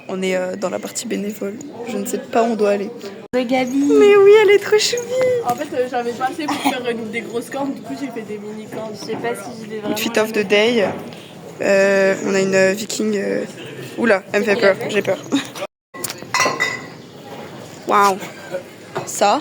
On est dans la partie bénévole. Je ne sais pas où on doit aller. De Gabi. Mais oui, elle est trop choupie. En fait, j'avais pas assez pour faire des grosses cornes, du coup j'ai fait des mini cornes. Je sais pas si je vais vraiment. Fit of the day. On a une viking. Oula, elle me fait peur, j'ai peur. Waouh. Ça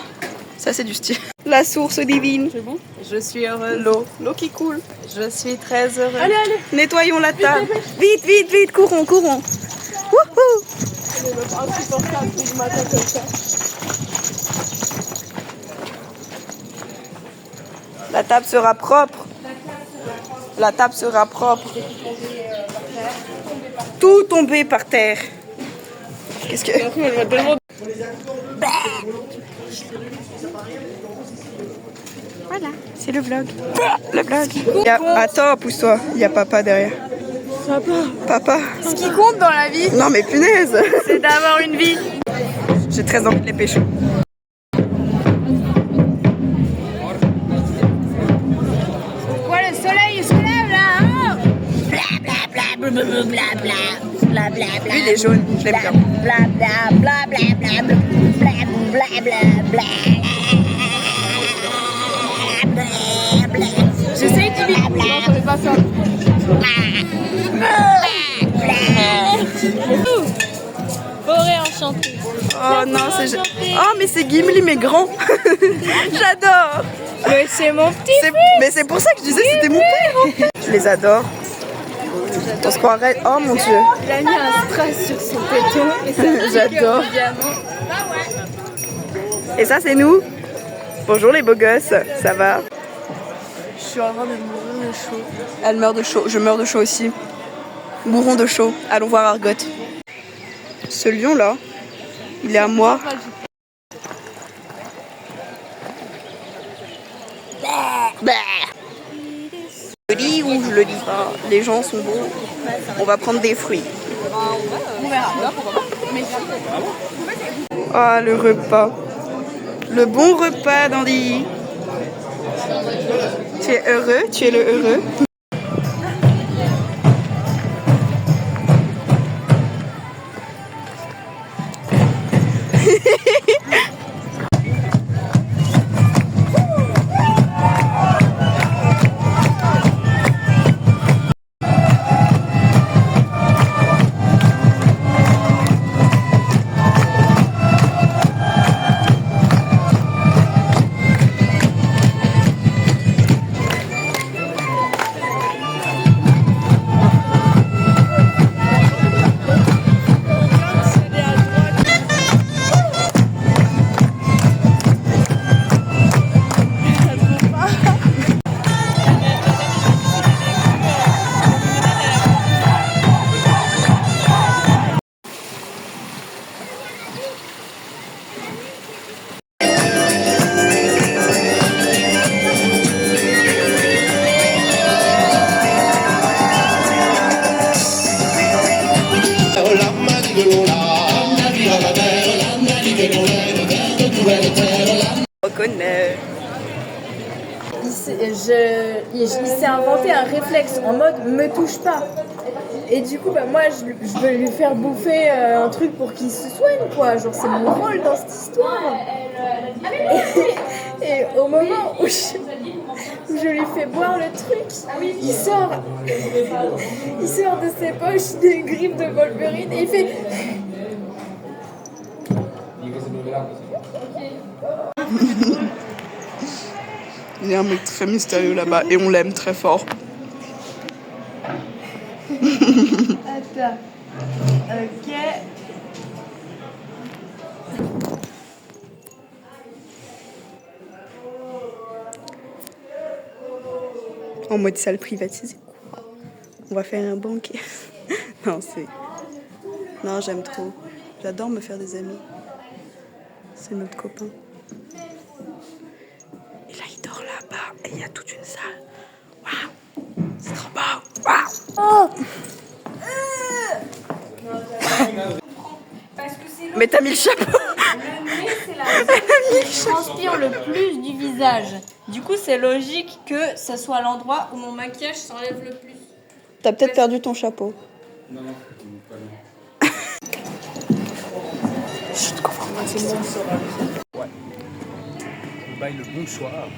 c'est du style. La source divine. C'est bon? Je suis heureuse. L'eau qui coule. Je suis très heureuse. Allez, allez! Nettoyons la table. Vite, courons. Wouhou. C'est insupportable du matin comme ça. La table sera propre. La table sera propre. Tout tombé par terre. Qu'est-ce que... Elle m'a tellement... Voilà, c'est le vlog. Le vlog. Attends, pousse-toi. Il y a papa derrière. Papa. Ce qui compte dans la vie, Non mais punaise. c'est d'avoir une vie. J'ai très envie de les pêcher. Ouais, le soleil se lève là. Lui il est jaune, je l'aime bien. Je sais que tu vis. Non, ça fait pas ça. Forêt enchantée. Oh non, c'est... Oh mais c'est Gimli mais grand. J'adore. Mais c'est mon petit. Mais c'est pour ça que je disais que c'était mon père. Je les adore. On se croirait... Oh mon dieu. Il a mis un strass sur son péton. Et ça J'adore. diamant. Et ça c'est nous. Bonjour les beaux gosses, ça va? Je suis en train de mourir de chaud. Elle meurt de chaud, je meurs de chaud aussi. Mourons de chaud, allons voir Argot. Ce lion là, il est à moi. Je le dis ou je le dis pas, les gens sont beaux. On va prendre des fruits. On verra. Là, pourquoi pas? Mais Ah le repas. Le bon repas Dandy. Tu es heureux? Tu es le heureux? Reconnais. Il s'est inventé un réflexe en mode me touche pas. Et du coup, moi, je veux lui faire bouffer un truc pour qu'il se soigne, quoi. Genre, c'est mon rôle dans cette histoire. Et au moment où je lui fais boire le truc, il sort de ses poches des griffes de Wolverine et il fait... Il y a un mec très mystérieux là-bas et on l'aime très fort. Attends. Ok. En mode salle privatisée. On va faire un banquet. Non, c'est... Non, j'aime trop. J'adore me faire des amis. C'est notre copain. Et là, il dort là-bas. Et il y a toute une salle. Waouh! C'est trop beau! Waouh! Mais t'as mis le chapeau! Le nez, c'est la qui transpire le plus du visage. Du coup, c'est logique que ce soit l'endroit où mon maquillage s'enlève le plus. T'as peut-être perdu ton chapeau. Non, non, pas loin. Ouais. On baille le bonsoir.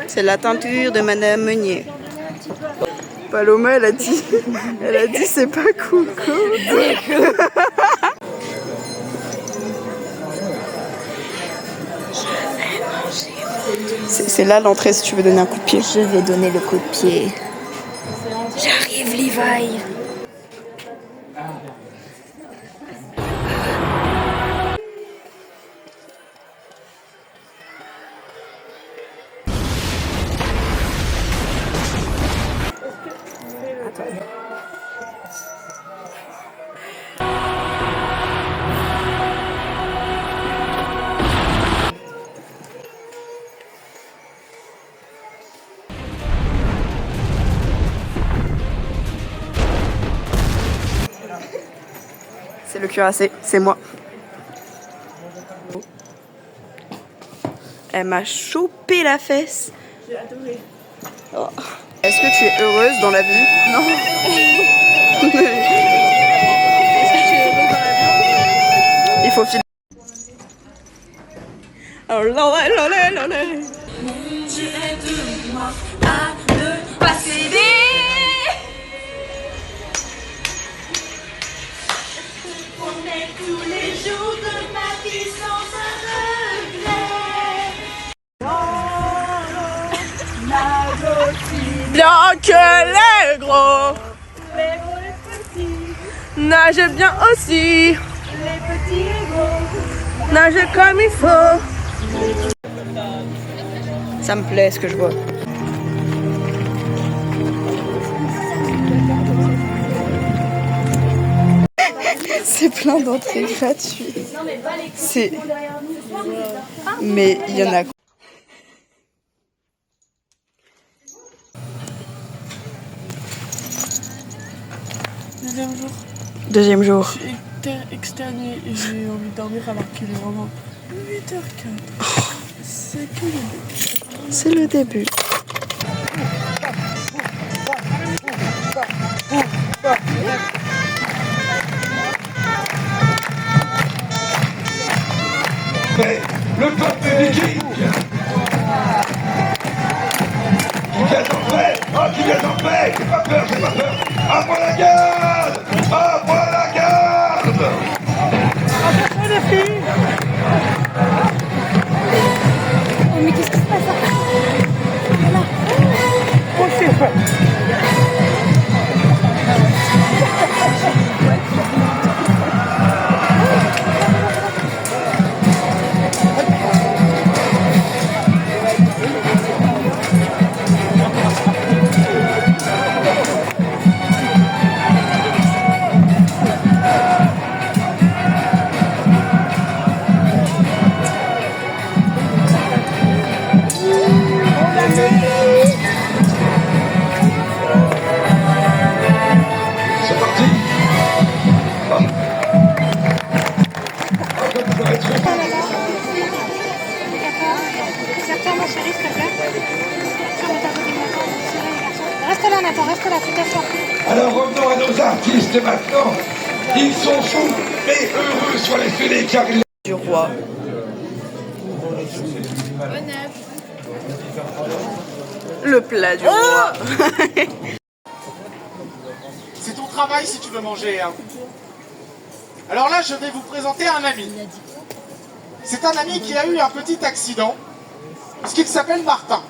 C'est la teinture de Madame Meunier. Paloma, elle a dit c'est pas cool. C'est là l'entrée si tu veux donner un coup de pied. Je vais donner le coup de pied. J'arrive, Levi. C'est le cuirassé, c'est moi. Elle m'a chopé la fesse. J'ai adoré. Oh. Est-ce que tu es heureuse dans la vie? Non. Est-ce que tu es heureuse dans la vie? Il faut filer. Oh là là là là là là. Tu aides-moi à ne pas céder. On est tous les jours de ma vie sans un regret. Bien que les gros, nagent bien aussi. Les petits et gros nagent comme il faut. Ça me plaît ce que je vois. C'est plein d'entrées gratuites. C'est. Mais il y en a. Deuxième jour, Deuxième jour. je suis exterminée et j'ai envie de dormir alors qu'il est vraiment 8h04. C'est que le début. C'est le début. Le peuple viking qui vient en paix. Oh, qui vient en paix. J'ai pas peur, j'ai pas peur. À moi la garde. À moi la garde. Mais qu'est-ce qui se passe là? C'est parti. Serre-toi, ma chérie, s'il te plaît. Reste là, Nathan, reste là, fais attention. Alors revenons à nos artistes maintenant. Ils sont fous, mais heureux soient les fêlés car ils... Du roi. Le plat du roi. C'est ton travail si tu veux manger. Hein. Alors là, je vais vous présenter un ami. C'est un ami qui a eu un petit accident, parce qu'il s'appelle Martin.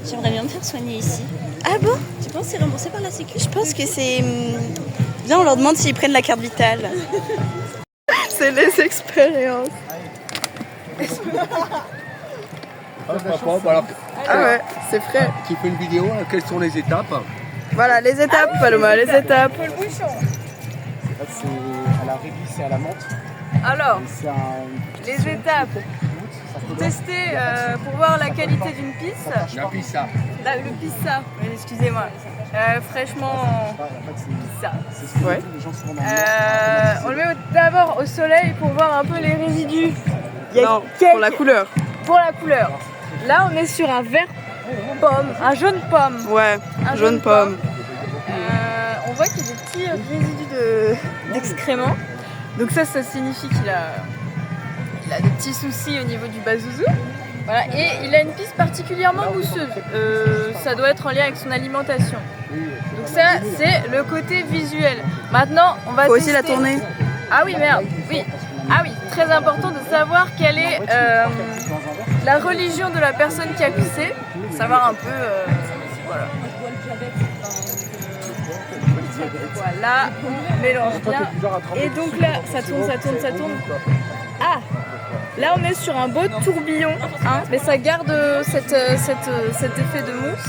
J'aimerais bien me faire soigner ici. Ah bon? Tu penses que c'est remboursé par la Sécu? Je pense que c'est... Viens, on leur demande s'ils prennent la carte vitale. C'est les expériences. Ah ouais, c'est frais. Tu fais une vidéo, quelles sont les étapes? Voilà, les étapes, Paloma, les étapes. C'est à la réglisse et à la menthe. Alors, C'est un... les étapes. tester pour voir la qualité d'une pisse. La pizza. Le pizza, excusez-moi. Fraîchement pizza. Ouais. On le met d'abord au soleil pour voir un peu les résidus. Non, pour la couleur. Pour la couleur. Là, on est sur un vert pomme, un jaune pomme. Ouais, Un jaune pomme. On voit qu'il y a des petits résidus d'excréments. Donc ça signifie qu'il a des petits soucis au niveau du bazouzou. Voilà. Et il a une pisse particulièrement mousseuse. Ça doit être en lien avec son alimentation. Donc ça, c'est le côté visuel. Maintenant, on va Faut tester... aussi la tourner. Ah oui, merde. Oui. Ah oui, très important de savoir quelle est la religion de la personne qui a pissé. Savoir un peu... voilà. Voilà, on mélange bien. Et donc là, ça tourne, ça tourne, ça tourne. Ah! Là, on est sur un beau tourbillon, hein, mais ça garde cet effet de mousse.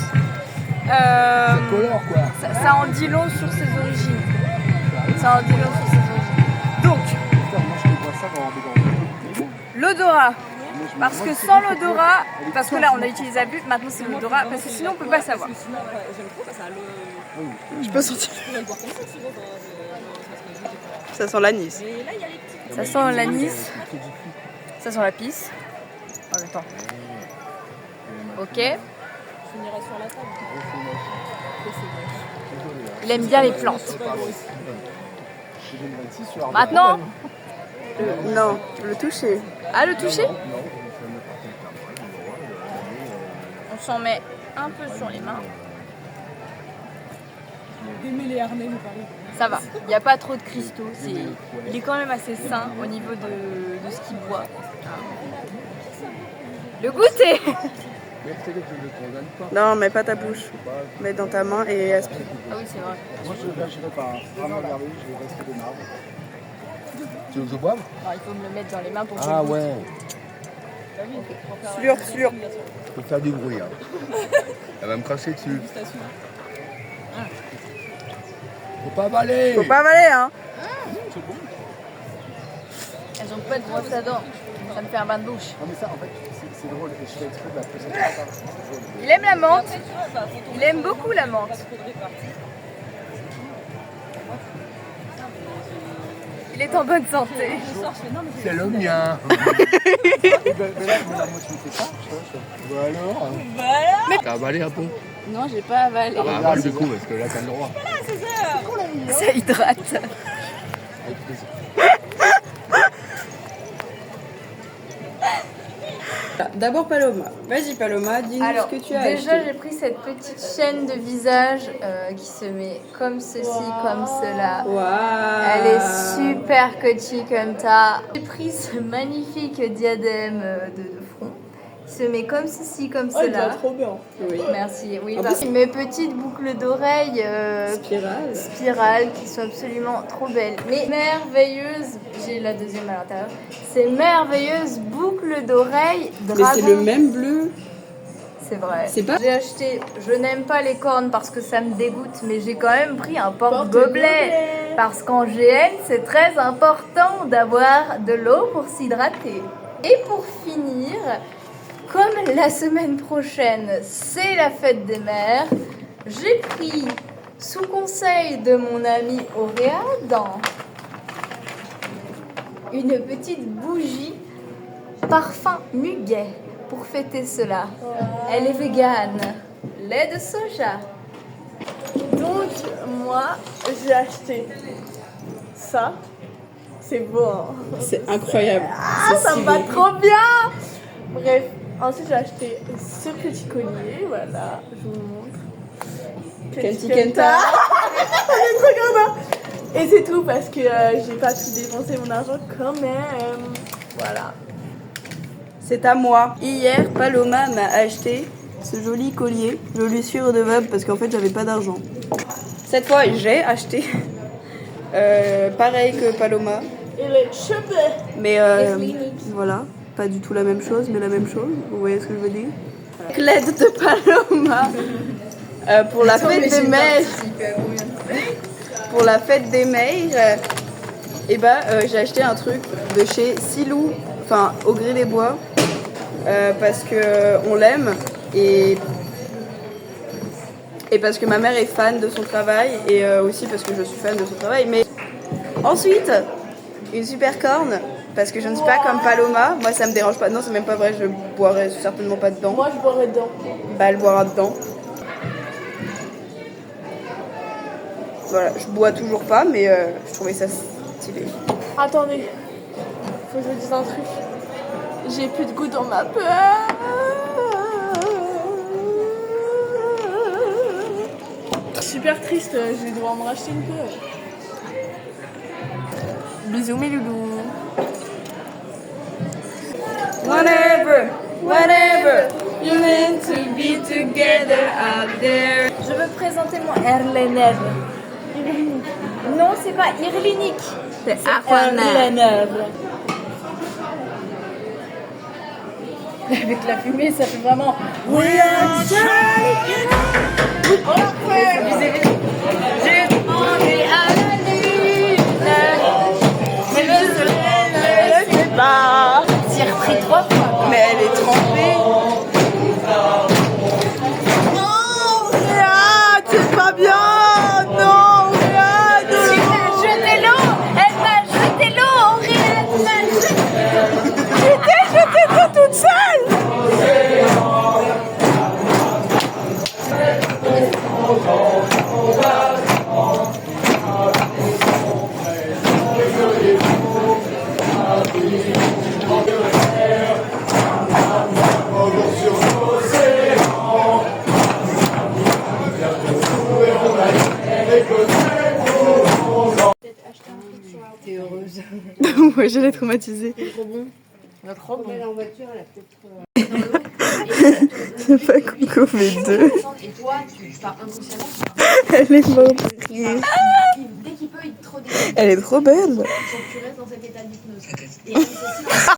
Ça en dit long sur ses origines. Ça en dit long sur ses origines. Donc, l'odorat. Parce que sans l'odorat, parce que là on a utilisé la butte, maintenant c'est l'odorat, parce que sinon on peut pas savoir. Je peux sentir. Ça sent l'anis. Ça sent l'anis. Ça sent la pisse. En même temps. Ok. Il aime bien les plantes. Maintenant. Non, le toucher. Ah, le toucher? On s'en met un peu sur les mains. Ça va, il n'y a pas trop de cristaux. Il est quand même assez sain au niveau de ce qu'il boit. Le goûter! Non, mets pas ta bouche. Mets dans ta main et aspire. Ah oui, c'est vrai. Moi, je ne vais pas vraiment regarder, je vais rester de marbre. Tu veux que je boive? Il faut me le mettre dans les mains pour que Ah je goûte. ouais. Slurp, slurp. Faut faire du bruit. Hein. Elle va me cracher dessus. Faut pas avaler. Faut pas avaler, hein. Elles ont pas de brosse à dents. Ça me fait un bain de bouche. Non mais ça, en fait, c'est drôle. Et je fais exprès de la poser. Il aime la menthe. Il aime beaucoup la menthe. Il est en bonne santé. C'est le mien. Voilà. T'as avalé un peu? Non, j'ai pas avalé. Ah bah avale du coup, parce que là t'as le droit. Ça hydrate. D'abord Paloma. Vas-y Paloma, dis-nous Alors, ce que tu as déjà acheté. j'ai pris cette petite chaîne de visage qui se met comme ceci, comme cela. Waouh. Elle est super cotchi comme ça. J'ai pris ce magnifique diadème de front qui se met comme ceci, comme cela. Trop bien. Oui. Merci. Oui, En parce plus- que mes petites boucles d'oreilles spirales qui sont absolument trop belles. Mais merveilleuses, j'ai la deuxième à l'intérieur. Ces merveilleuses boucles d'oreilles Mais dragon. c'est le même bleu. C'est vrai. C'est pas- J'ai acheté, je n'aime pas les cornes parce que ça me dégoûte, mais j'ai quand même pris un porte-gobelet. Parce qu'en GN, c'est très important d'avoir de l'eau pour s'hydrater. Et pour finir, comme la semaine prochaine, c'est la fête des mères, j'ai pris, sous conseil de mon ami Auréade, une petite bougie parfum muguet pour fêter cela. Elle est végane, lait de soja. Donc, moi, j'ai acheté ça. C'est beau, hein. C'est incroyable. Ah, ça me va trop bien. Bref, ensuite j'ai acheté ce petit collier, voilà, je vous le montre. Kenti Kenta. On est trop contents. Et c'est tout parce que j'ai pas tout dépensé mon argent quand même. Voilà. C'est à moi. Hier, Paloma m'a acheté ce joli collier. Je lui suis redevable parce qu'en fait, j'avais pas d'argent. Cette fois, j'ai acheté. Pareil que Paloma. Et les cheveux. Mais voilà, pas du tout la même chose, mais la même chose. Vous voyez ce que je veux dire? L'aide de Paloma pour la fête des mères. Pour la fête des mères, et j'ai acheté un truc de chez Silou, enfin au Gré des Bois. parce que on l'aime et parce que ma mère est fan de son travail et aussi parce que je suis fan de son travail. Mais ensuite, une super corne parce que je ne suis pas comme Paloma. Moi, ça me dérange pas. Non, c'est même pas vrai. Je boirais certainement pas dedans. Moi, je boirais dedans. Bah, elle boira dedans. Voilà, je bois toujours pas, mais je trouvais ça stylé. Attendez, faut que je vous dise un truc. J'ai plus de goût dans ma peur. Super triste, je vais devoir me racheter une peur. Bisous mes loulous. Whatever, whatever, you meant to be together out there. Je veux présenter mon Erleneuve. Non, c'est pas Irlinique. C'est Erleneuve. Avec la fumée, ça fait vraiment. We are j'ai demandé à la lune. Mais le soleil ne le sait pas. J'ai repris 3 fois. Mais elle est trempée. Non, Réa, c'est pas bien. Non, Réa, Tu m'as jeté l'eau. Elle m'a jeté l'eau. Elle m'a jeté. j'étais pas toute seule. T'es heureuse. Ouais, je l'ai traumatisée. C'est trop bon. Trop bon. C'est pas Coco, mais 2. Et toi, tu pars inconsciemment. Elle est morte de rire. Dès qu'il peut, il te trop Elle est trop belle. tu restes dans cet état d'hypnose. Et